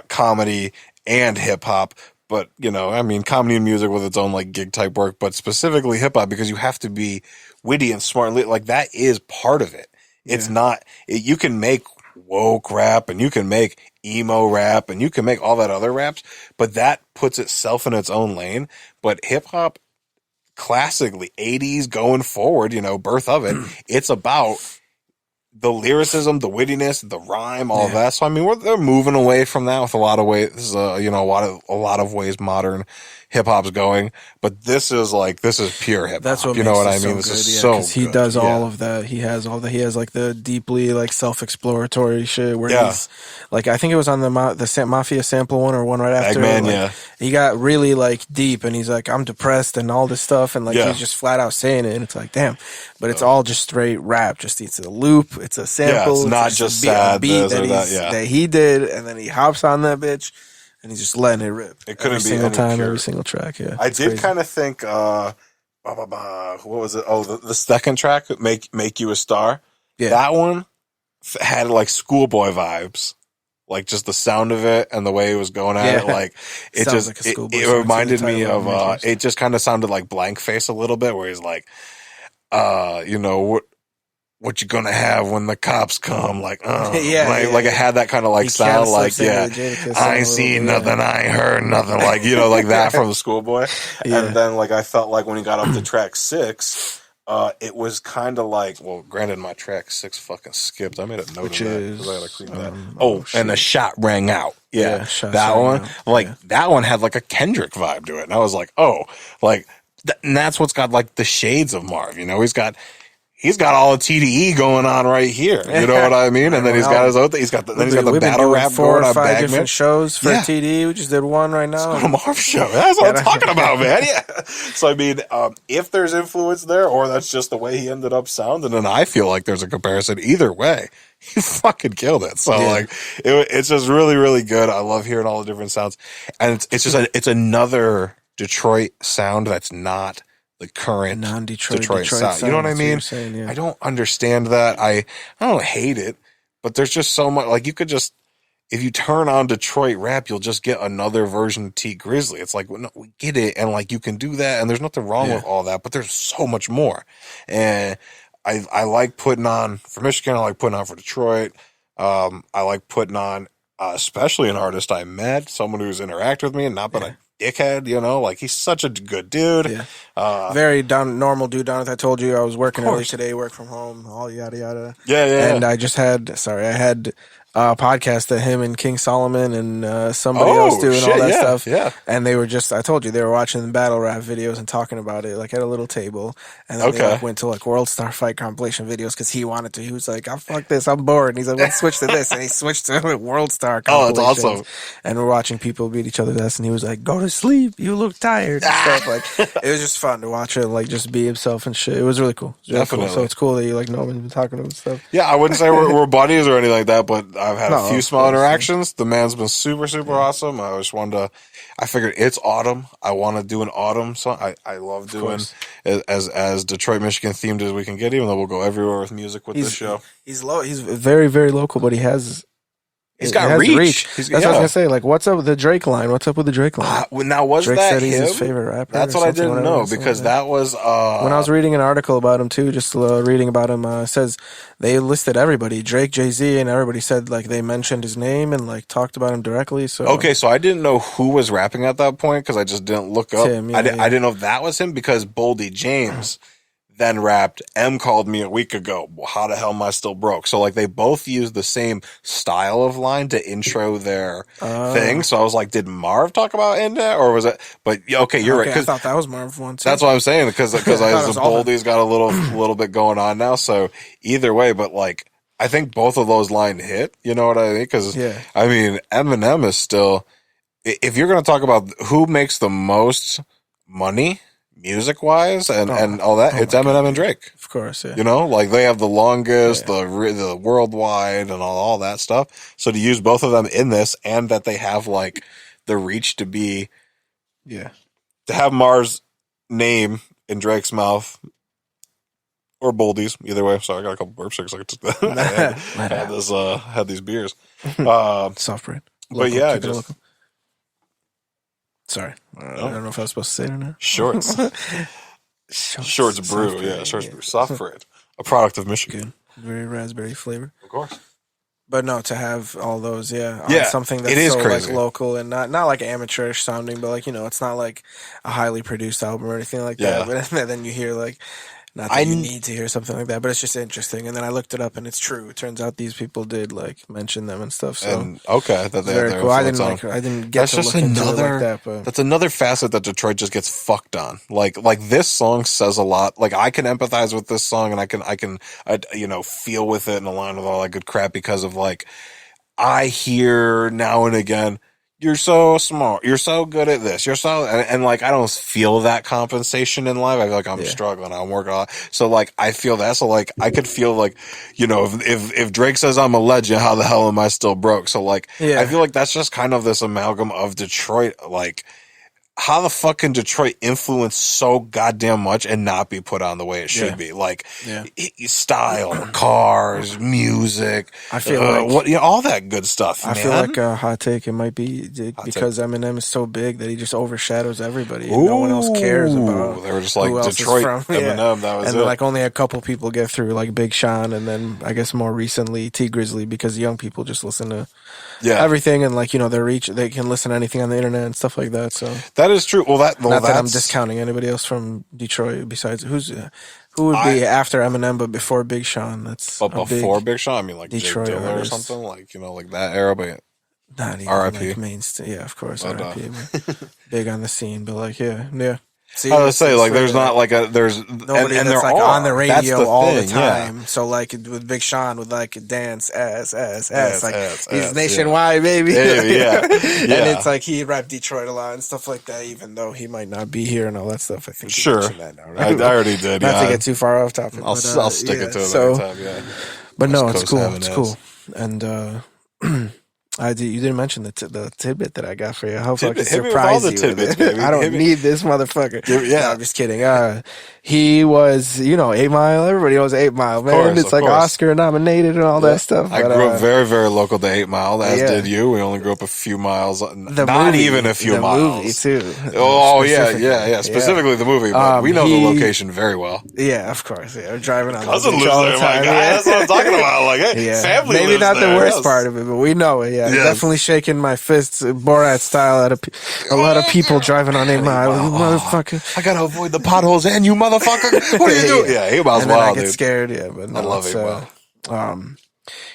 comedy and hip hop. But comedy and music with its own like gig type work, but specifically hip hop because you have to be witty and smart. Like that is part of it. It's not. You can make woke rap and you can make emo rap and you can make all that other raps, but that puts itself in its own lane. But hip hop. Classically 80s going forward, birth of it. It's about the lyricism, the wittiness, the rhyme, all of that. So I mean, they're moving away from that with a lot of ways. This is a lot of ways modern hip hop's going, but this is pure hip hop. That's what you know what I mean. So this good, is so because he does all of that. He has all the. He has like the deeply like self-exploratory shit where he's like, I think it was on the Mafia sample one or one right after. Eggman, he got really like deep, and he's like, I'm depressed and all this stuff, and like he's just flat out saying it, and it's like, damn, but it's all just straight rap. Just it's a loop, it's a sample. It's not just sad beat that he did, and then he hops on that bitch. And he's just letting it rip. It couldn't be single time, every single track. Yeah, I did kind of think, what was it? Oh, the second track, "Make You a Star." Yeah, that one had like schoolboy vibes, like just the sound of it and the way it was going at it. Like it just like it reminded me of. It just kind of sounded like Blank Face a little bit, where he's like, what you gonna have when the cops come? Like, like it had that kind of like sound, like, I ain't seen nothing, I ain't heard nothing, like, like that from the schoolboy. And then like I felt like when he got up to track 6, It was kind of like, well, granted, my track 6 fucking skipped. I made a note Which of that is, because I gotta clean that. And the shot rang out. Yeah, shots that rang one. out. Like that one had like a Kendrick vibe to it, and I was like, oh, like, and that's what's got like the shades of Marv. You know, he's got all the TDE going on right here. You know what I mean? And then he's got his own thing. He's got the battle rap 4 or going 5 on. different shows for TDE. We just did one right now. It's a Marv show. That's what I'm talking about, man. Yeah. So I mean, if there's influence there, or that's just the way he ended up sounding, and I feel like there's a comparison. Either way, he fucking killed it. So like, it's just really, really good. I love hearing all the different sounds, and it's another Detroit sound that's not the current non-Detroit sound. You know what I mean? Saying, yeah. I don't understand that. I don't hate it, but there's just so much. Like, you could just, if you turn on Detroit rap, you'll just get another version of T Grizzly. It's like, well, no, we get it, and like, you can do that, and there's nothing wrong with all that, but there's so much more. And I like putting on for Michigan. I like putting on for Detroit. I like putting on, especially an artist I met, someone who's interacted with me and not been a dickhead, you know, like he's such a good dude. Yeah. Very normal dude. Down, I told you I was working early today, work from home, all yada yada. Yeah. And I had a podcast that him and King Solomon and somebody else do and all that stuff. Yeah. And they were just, I told you, they were watching the battle rap videos and talking about it, like at a little table. And then they went to like World Star Fight compilation videos because he wanted to. He was like, fuck this, I'm bored. And he's like, let's switch to this. And he switched to World Star compilations. Oh, it's awesome. And we're watching people beat each other's ass. And he was like, go to sleep, you look tired. And stuff. Like, it was just fun to watch it, like just be himself and shit. It was really cool. Definitely. Cool. So it's cool that you like know him and been talking to him and stuff. Yeah, I wouldn't say we're buddies or anything like that, but I've had a few small interactions. The man's been super, super awesome. I just wanted to, I figured it's autumn. I want to do an autumn song. I love doing as Detroit, Michigan themed as we can get, even though we'll go everywhere with music with this show. He's very, very local, but he's got reach. That's what I was gonna say. Like, what's up with the Drake line? What's up with the Drake line? Now, was Drake that said he's him? His favorite rapper. That's what I didn't know because that was when I was reading an article about him too. Just reading about him, it says they listed everybody, Drake, Jay-Z, and everybody said like they mentioned his name and like talked about him directly. So so I didn't know who was rapping at that point because I just didn't look up. I didn't know if that was him because Boldy James then rapped, M called me a week ago, how the hell am I still broke? So like they both used the same style of line to intro their thing. So I was like, did Marv talk about Inda or was it? But okay, you're right. I thought that was Marv Won too. That's what I'm saying because Boldy's got a little bit going on now. So either way, but like I think both of those lines hit. You know what I mean? Because I mean Eminem is still. If you're going to talk about who makes the most money music wise and all that, it's Eminem and Drake. Of course, yeah. You know, like they have the longest, the worldwide and all that stuff. So to use both of them in this and that they have like the reach to be, to have Marv's name in Drake's mouth or Boldy's, either way. Sorry, I got a couple burps because I had these beers. Soft bread. But yeah, just. Sorry. I don't know if I was supposed to say it or not. Shorts brew. Yeah, Shorts brew. Soft bread. A product of Michigan. Good. Very raspberry flavor. Of course. But no, to have all those, something that's so crazy. Like local and not like amateurish sounding, but like, you know, it's not like a highly produced album or anything like that. But then you hear like, not that you need to hear something like that, but it's just interesting. And then I looked it up, and it's true. It turns out these people did like mention them and stuff. So that they very cool. I didn't get to look into it like that. But that's another facet that Detroit just gets fucked on. Like this song says a lot. Like I can empathize with this song, and I can feel with it and align with all that good crap because of like I hear now and again. You're so smart. You're so good at this. You're so, and like, I don't feel that compensation in life. I feel like I'm struggling. I'm working on it. So like, I feel that. So like, I could feel like, you know, if Drake says I'm a legend, how the hell am I still broke? So like, I feel like that's just kind of this amalgam of Detroit. Like, how the fuck can Detroit influence so goddamn much and not be put on the way it should be? Like style, cars, music. I feel like all that good stuff. I feel like a hot take. It might be because Eminem is so big that he just overshadows everybody. And no one else cares about. They were just like Detroit Eminem. That was and like only a couple people get through, like Big Sean, and then I guess more recently T Grizzly, because young people just listen to everything and like, you know, they can listen to anything on the internet and stuff like that. So That is true. Well, not that I'm discounting anybody else from Detroit besides who would be after Eminem but before Big Sean. But before Big Sean, I mean like Detroit Jay Dilla or something, like like that era. But not even R.I.P. like mainstream. Yeah, of course, R.I.P. Big on the scene, but like yeah. See, I would say like there's not like there's nobody and that's like on the radio all the time. Yeah. So like with Big Sean with like dance ass like he's nationwide, baby. Yeah. And it's like he rap Detroit a lot and stuff like that, even though he might not be here and all that stuff. I think sure. That now, right? I already did. Not to get too far off topic. I'll stick it to it another time. Yeah. But no, it's cool. It's cool. And you didn't mention the tidbit that I got for you. How fucking surprised you tidbits, baby. I don't need this motherfucker. No, I'm just kidding. He was, 8 Mile. Everybody knows 8 Mile, man. It's like Oscar nominated and all that stuff. I grew up very, very local to 8 Mile, as did you. We only grew up a few miles, not even a few miles. The movie, too. Oh, yeah. Specifically the movie, but we know the location very well. Yeah, of course. Yeah, we're driving on cousin lives there, my guy. That's what I'm talking about. Like, hey, family maybe lives not there. The worst part of it, but we know it, yeah. Definitely shaking my fists Borat style at a lot of people driving on 8 Mile. Motherfucker, I gotta avoid the potholes and you motherfucker. What are you doing? Yeah, 8 Mile's and wild, I get dude. scared. Yeah, but no, I love 8 Mile.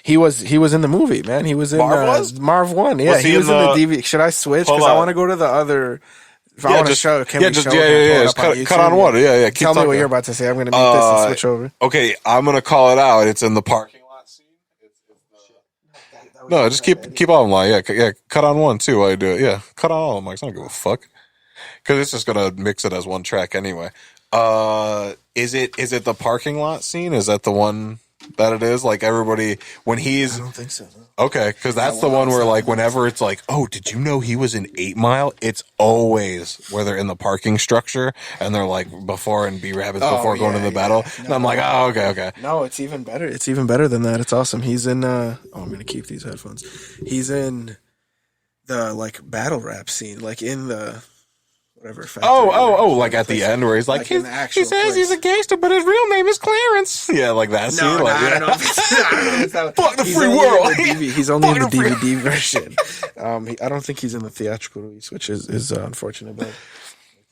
He was in the movie, man. He was in Marv Won. Yeah, he was in the DVD. Should I switch? Because I want to go to the other. If I want to show, can we show? Cut on one. Yeah. Tell me what you're about to say. I'm going to mute this and switch over. Okay, I'm going to call it out. It's in the parking lot scene. No, just keep on line. Yeah. Cut on one too while you do it. Yeah, cut on all of them. I don't give a fuck because it's just gonna mix it as one track anyway. Is it the parking lot scene? Is that the one that it is? Like everybody when he's. I don't think so. No. Okay, because that's the one where like whenever it's like, oh, did you know he was in 8 Mile? It's always where they're in the parking structure and they're like before and B-Rabbits before going to the battle. No, and I'm like, oh, okay. No, it's even better. It's even better than that. It's awesome. He's in. I'm gonna keep these headphones. He's in the like battle rap scene, like in the. Whatever like at the end where he's like he says he's a gangster, but his real name is Clarence. Yeah, like that scene. I don't know. Fuck the free world. He's only in the DVD version. I don't think he's in the theatrical release, which is unfortunate. But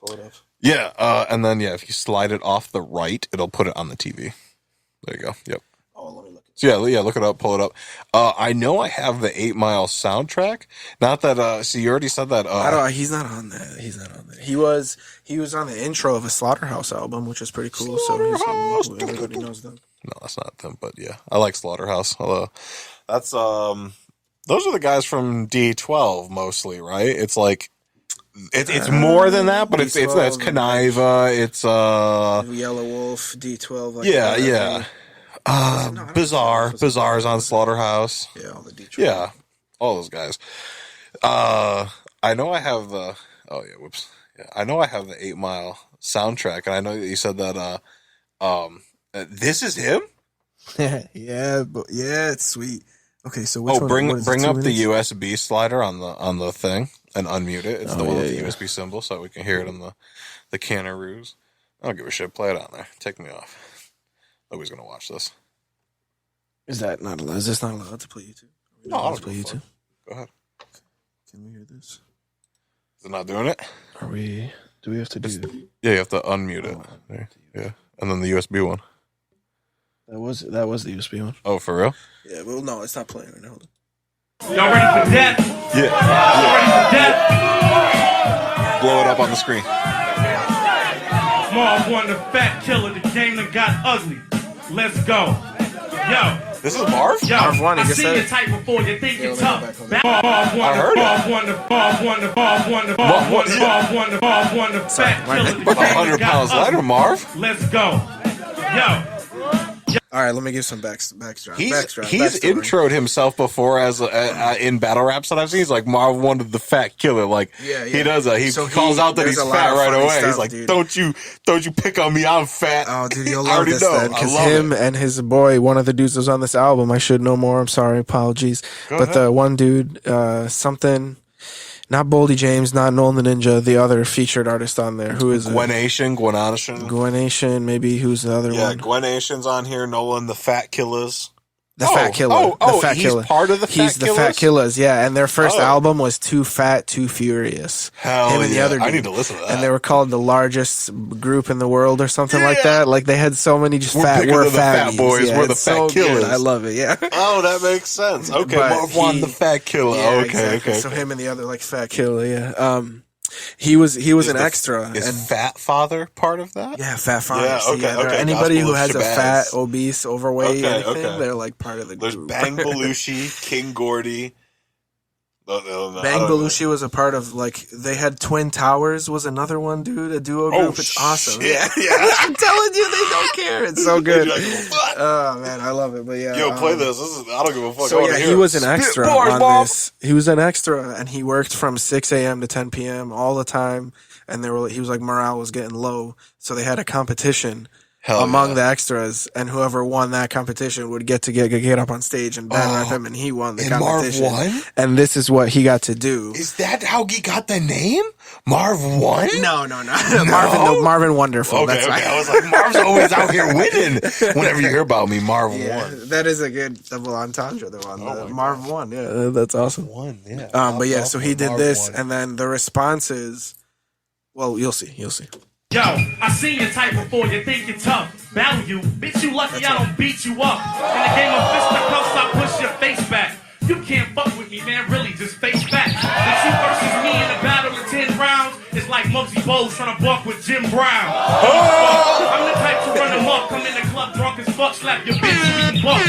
pull it up. Yeah, and then if you slide it off the right, it'll put it on the TV. There you go. Yep. Oh, let me look. So yeah, look it up, pull it up. I know I have the 8 Mile soundtrack. Not that. See, you already said that. He's not on that. He's not on that. He was on the intro of a Slaughterhouse album, which is pretty cool. So everybody knows them. No, that's not them, but yeah, I like Slaughterhouse. Although that's those are the guys from D12 mostly, right? It's like it's more than that, but it's Conniva. It's Yellow Wolf, D12. Like yeah. Bizarre's on Slaughterhouse. Yeah, all the Detroit. Yeah, all those guys. I know I have the. Oh yeah, whoops. Yeah, I know I have the 8 Mile soundtrack, and I know that you said that. This is him. yeah, it's sweet. Okay, so which one? Bring up the USB slider on the thing and unmute it. It's the one with the USB symbol, so we can hear it on the Canaroos. I don't give a shit. Play it on there. Take me off. Nobody's gonna watch this. Is that not allowed? Is this not allowed to play YouTube? No, I don't play YouTube. Go ahead. Can we hear this? Is it not doing it? Do we have to do it? Yeah, you have to unmute it. There. Yeah, and then the USB one. That was the USB one. Oh, for real? Yeah. Well, no, it's not playing right now. Y'all ready for death? Yeah. Y'all ready for death? Blow it up on the screen. Marv Won, the fat killer. The game that got ugly. Let's go. Yo. This is Marv? Yo, Marv Won, I seen your type before. You think you're tough. Marv Won, the fat killer. 100 pounds lighter, Marv. Let's go. Yo. All right, let me give some backdrop. He's introed himself before as in battle raps that I've seen. He's like Marv Won, the fat killer. Like he does that. He calls out that he's fat right away. Stuff, he's like, dude. Don't you pick on me? I'm fat. Oh, dude, you'll love this then because him and his boy, one of the dudes was on this album. I should know more. I'm sorry, apologies. But the one dude, something. Not Boldy James, not Nolan the Ninja, the other featured artist on there. Who is it? Gwenation, maybe. Who's the other one? Yeah, Gwenation's on here. Nolan the Fat Killers. The Fat Killer. He's part of the Fat Killers? He's the Fat Killers, yeah. And their first album was Too Fat, Too Furious. Hell Him and the other dude. I need to listen to that. And they were called the largest group in the world or something like that. Like they had so many just fat boys. Yeah, we're the Fat Killers. Good. I love it, yeah. Oh, that makes sense. Okay, Marv Won, the Fat Killer. Yeah, okay. So him and the other like Fat Killer, yeah. He was an extra. Is Fat Father part of that? Yeah, Fat Father. Yeah, okay. Anybody who has a fat, obese, overweight, anything, they're like part of the group. There's Bang Belushi, King Gordy. Bang Belushi was a part of, like, they had Twin Towers was another one, dude, a duo group. It's awesome. Yeah. I'm telling you, they don't care. It's so good. Oh, man, I love it. But yeah. Yo, play this. I don't give a fuck. So yeah, he was an extra on this. He was an extra, and he worked from 6 a.m. to 10 p.m. all the time. And he was like, morale was getting low. So they had a competition among the extras, and whoever won that competition would get up on stage and battle rap him, and he won the competition. Marv won? And this is what he got to do. Is that how he got the name? Marv Won? No. Marvin Wonderful. Okay, That's right. I was like, Marv's always out here winning. Whenever you hear about me, Marv won. That is a good double entendre. Marv Won. Yeah, that's awesome. Yeah. But yeah, so he did this, and then the responses. Well, you'll see. Yo, I seen your type before, you think you're tough. Battle you, bitch, you lucky I don't beat you up. In the game of fisticuffs, I push your face back. You can't fuck with me, man, really, just face back. The you versus me in a battle in 10 rounds, it's like Muggsy Bogues trying to buck with Jim Brown. I'm the type to run them up, come in the club drunk as fuck, slap your bitch, eating buck.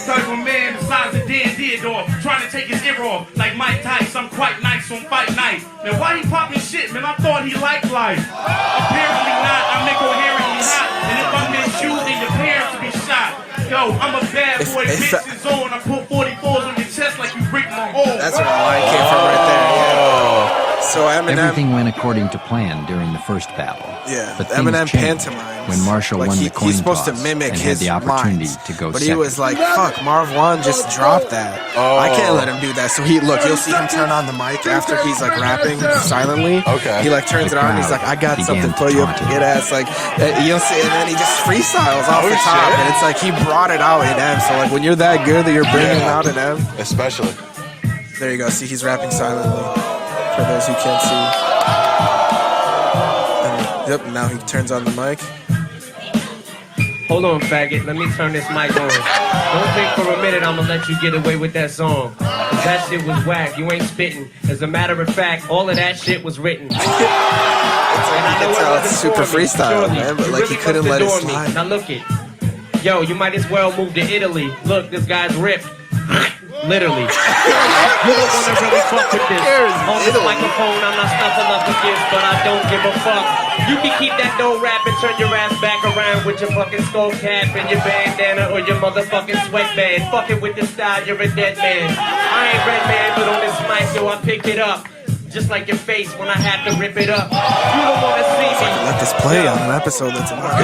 Type of man the size of Dan Theodore, trying to take his ear off like Mike Tyson. I'm quite nice on fight night. Now why he popping shit, man? I thought he liked life. Apparently not. I'm incoherently hot, and if I'm in you, then your parents will be shot. Yo, I'm a bad boy, bitch is on. I put 44s on your chest like you break my hole. That's where the line came from right there. Yeah. So Eminem, everything went according to plan during the first battle. Yeah, but Eminem pantomimes when Marshall won the coin he's supposed toss to mimic and his had the opportunity lines, to go but second. he was like, "Fuck, Marv Won just dropped that. I can't let him do that." So you'll see him turn on the mic after he's like rapping silently. Okay, he like turns it on. And he's like, "I got something for you, get ass." Like you'll see, and then he just freestyles off the top, and it's like he brought it out in M. So like when you're that good that you're bringing it out in M, especially. There you go. See, he's rapping silently for those who can't see. Yep, now he turns on the mic. Hold on, faggot. Let me turn this mic on. Don't think for a minute I'm gonna let you get away with that song. Cause that shit was whack. You ain't spitting. As a matter of fact, all of that shit was written. It's super freestyle, man, but like he couldn't let it slide. Now look it. Yo, you might as well move to Italy. Look, this guy's ripped. Literally. You don't want to really fuck with this. On this microphone, I'm not stuffing up with this, but I don't give a fuck. You can keep that dough rap and turn your ass back around with your fucking skull cap and your bandana or your motherfucking sweatband. Fucking with this style, you're a dead man. I ain't red man, but on this mic, yo, I pick it up. Just like your face when I have to rip it up. You don't want to see me. Let this play on an episode that's about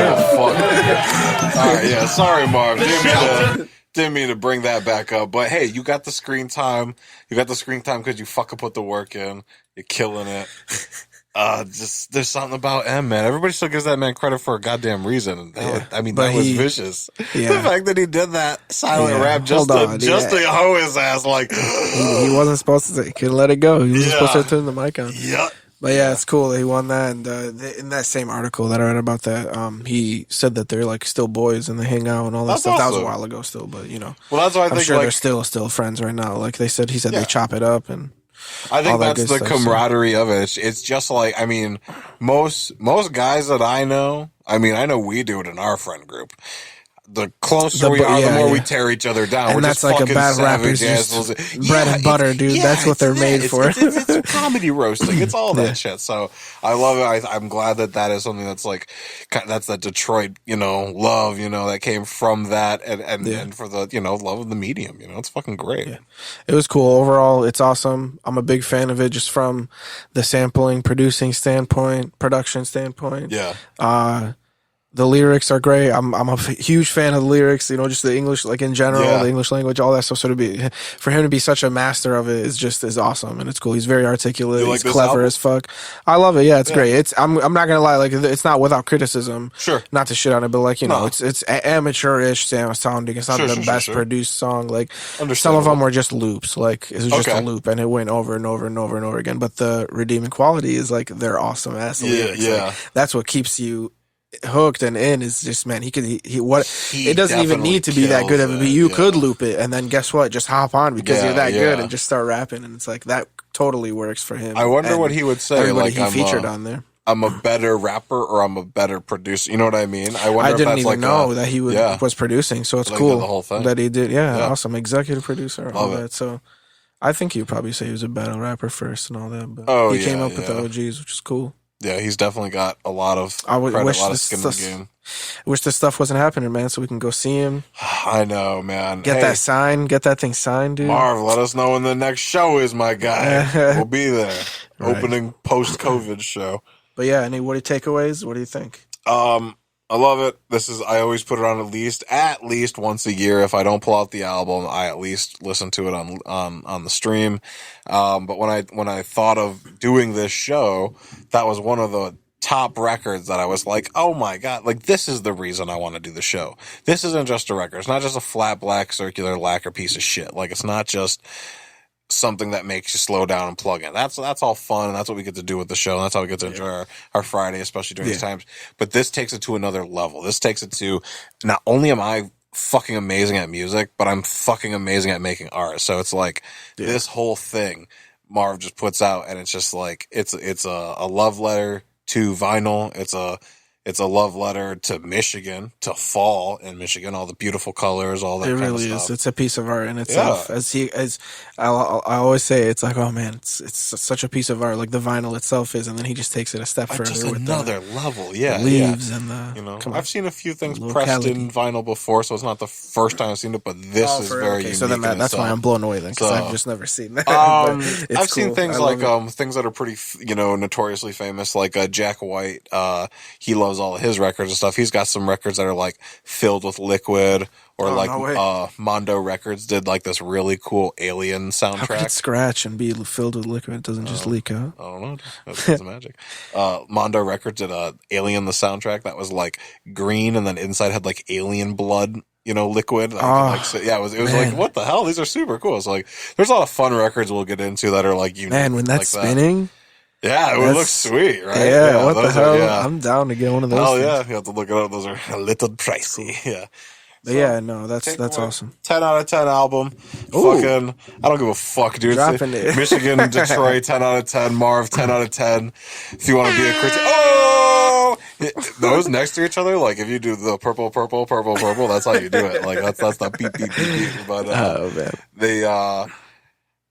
Alright, yeah, sorry, Marv. Didn't mean to bring that back up, but hey, you got the screen time. You got the screen time because you fucking put the work in. You're killing it. There's something about M, man. Everybody still gives that man credit for a goddamn reason. That was vicious. Yeah. The fact that he did that silent rap just to hoe his ass, like he wasn't supposed to. He couldn't let it go. He was supposed to turn the mic on. Yeah. But yeah, it's cool that he won that. And in that same article that I read about that, he said that they're like still boys and they hang out and all that stuff. Awesome. That was a while ago still, but you know. Well, that's why I'm sure they're still friends right now. Like he said they chop it up and. I think that's the camaraderie of it. It's just like, I mean, most guys that I know we do it in our friend group. The closer we are, the more we tear each other down. And we're that's just like a bad rapper's bread and butter, dude. That's what they're made for. It's comedy roasting. It's all that shit. So I love it. I'm glad that is something that's like, that's that Detroit, love, that came from that and for the, love of the medium, it's fucking great. Yeah. It was cool. Overall, it's awesome. I'm a big fan of it just from the sampling, producing standpoint, production standpoint. Yeah. The lyrics are great. I'm a huge fan of the lyrics, you know, just the English, like in general, the English language, all that stuff. So for him to be such a master of it is awesome, and it's cool. He's very articulate. He's clever as fuck. I love it. Yeah, it's great. I'm not gonna lie, like it's not without criticism. Sure. Not to shit on it, but like, you know, it's amateurish sounding. It's not the best produced song. Like some of them were just loops. Like it was just a loop, and it went over and over and over and over again. But the redeeming quality is like they're awesome ass lyrics. Yeah. Like, that's what keeps you hooked and in. Is just, man, it doesn't even need to be that good of a beat. You could loop it and then guess what, just hop on because you're that good and just start rapping, and it's like that totally works for him. I wonder what he would say. Everybody like he featured on there. I'm a better rapper or I'm a better producer. You know what I mean? I didn't even know that he was producing, so it's cool the whole thing. that he did. Awesome executive producer, all that. So I think you'd probably say he was a battle rapper first and all that, but he came up with the OGs, which is cool. Yeah, he's definitely got a lot of skin in the game. I wish this stuff wasn't happening, man, so we can go see him. I know, man. Get that thing signed, dude. Marv, let us know when the next show is, my guy. We'll be there. Right. Opening post-COVID show. But yeah, any takeaways? What do you think? I love it. I always put it on at least once a year. If I don't pull out the album, I at least listen to it on the stream. But when I thought of doing this show, that was one of the top records that I was like, oh my God, like this is the reason I want to do the show. This isn't just a record. It's not just a flat black circular lacquer piece of shit. Like it's not just something that makes you slow down and plug in. That's all fun, and that's what we get to do with the show, and that's how we get to enjoy our Friday, especially during these times. But this takes it to another level. This takes it to, not only am I fucking amazing at music, but I'm fucking amazing at making art. So it's like this whole thing Marv just puts out, and it's just like it's a love letter to vinyl. It's a love letter to Michigan, to fall in Michigan, all the beautiful colors, all that. It really is. It's a piece of art in itself. Yeah. I always say, it's like, oh man, it's such a piece of art, like the vinyl itself is, and then he just takes it a step further. Just with another level, yeah. The leaves and I've seen a few things pressed in vinyl before, so it's not the first time I've seen it, but this is very unique. So then that's why I'm blown away then, because I've just never seen that. I've seen things like things that are pretty, notoriously famous, like Jack White. He loves all of his records and stuff. He's got some records that are like filled with liquid, or Mondo Records did like this really cool Alien soundtrack. How could it scratch and be filled with liquid? It doesn't just leak out. I don't know. That's magic. Mondo Records did Alien the soundtrack that was like green, and then inside had like alien blood, liquid. It was like, what the hell? These are super cool. So like, there's a lot of fun records we'll get into that are like unique. Man, when that's like spinning. Yeah, it would look sweet, right? Yeah, what the hell? I'm down to get one of those. Oh, yeah. You have to look it up. Those are a little pricey. Yeah. But that's awesome. 10 out of 10 album. Fucking, I don't give a fuck, dude. Dropping it. Michigan, Detroit, 10 out of 10. Marv, 10 out of 10. If you want to be a critic. Those next to each other, like if you do the purple, that's how you do it. Like that's the beep, beep, beep, beep. But, man.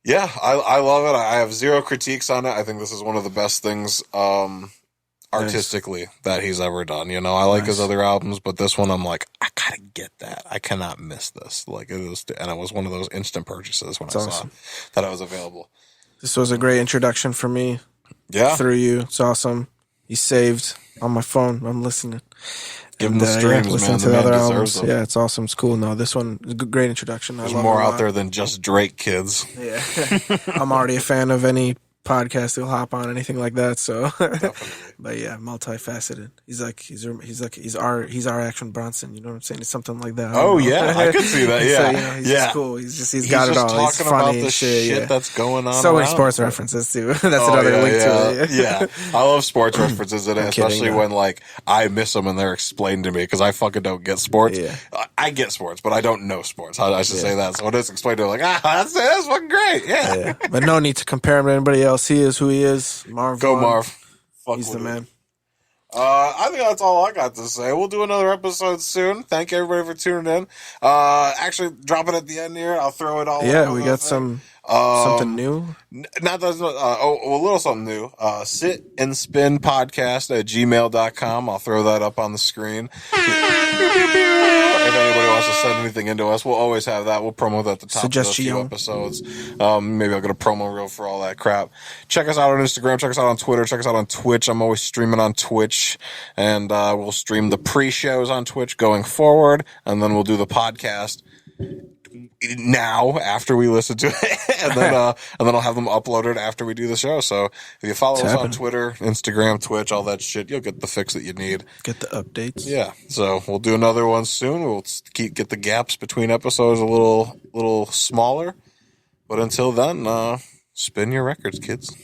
Yeah, I love it. I have zero critiques on it. I think this is one of the best things artistically that he's ever done. I like his other albums, but this one I'm like, I gotta get that. I cannot miss this. Like it was, and it was one of those instant purchases when I saw that it was available. This was a great introduction for me. Yeah, through you, it's awesome. He's saved on my phone. I'm listening. Give him the streams, listen to the other albums. Yeah, it's awesome. It's cool. No, this one is a great introduction. There's more out there than just Drake, kids. Yeah, I'm already a fan of any podcast he'll hop on, anything like that. So, but yeah, multifaceted. He's our Action Bronson. You know what I'm saying? It's something like that. Oh yeah, I can see that. Yeah, he's just cool. He's got it all. He's talking funny about the shit that's going on. So many sports references too. That's another link to it. Yeah, I love sports references in it, especially when like I miss them and they're explained to me because I fucking don't get sports. Yeah. I get sports, but I don't know sports. I should say that. So when it's explained to me, like that's fucking great. Yeah, but no need to compare him to anybody else. He is who he is. Marv. Go Marv. He's the man. I think that's all I got to say. We'll do another episode soon. Thank everybody for tuning in. Actually, drop it at the end here. I'll throw it all. Yeah, we got some Something new? Not that, a little something new. Sit and Spin Podcast at gmail.com. I'll throw that up on the screen. If anybody wants to send anything into us, we'll always have that. We'll promo that at the top of a few episodes. Maybe I'll get a promo reel for all that crap. Check us out on Instagram. Check us out on Twitter. Check us out on Twitch. I'm always streaming on Twitch. And we'll stream the pre-shows on Twitch going forward. And then we'll do the podcast now after we listen to it, and then I'll have them uploaded after we do the show. So if you follow us on Twitter, Instagram, Twitch, all that shit, you'll get the fix that you need. Get the updates. Yeah. So we'll do another one soon. We'll get the gaps between episodes a little smaller. But until then, spin your records, kids.